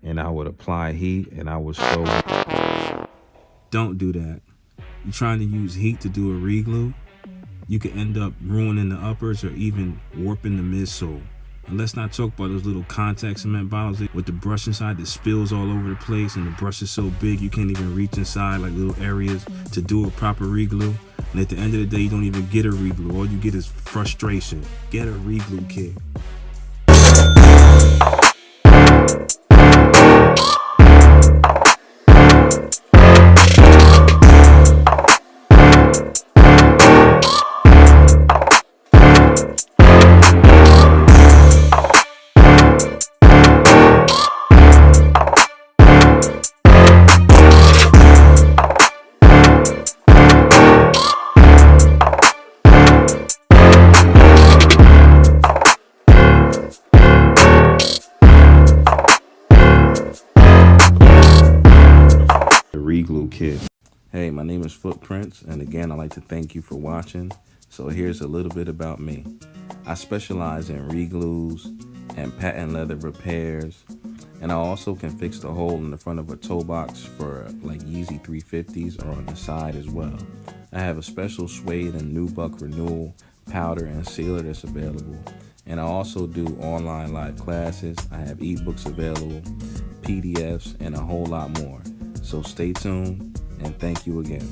and I would apply heat and I would show. Don't do that. You're trying to use heat to do a reglue, you could end up ruining the uppers or even warping the midsole. And let's not talk about those little contact cement bottles with the brush inside that spills all over the place, and the brush is so big you can't even reach inside like little areas to do a proper reglue. And at the end of the day, you don't even get a reglue. All you get is frustration. Get a reglue kit. Reglue kit. Hey, my name is Footprints, and again, I'd like to thank you for watching. So here's a little bit about me. I specialize in reglues and patent leather repairs, and I also can fix the hole in the front of a toe box for like Yeezy 350s or on the side as well. I have a special suede and nubuck renewal powder and sealer that's available, and I also do online live classes. I have ebooks available, PDFs, and a whole lot more. So stay tuned, and thank you again.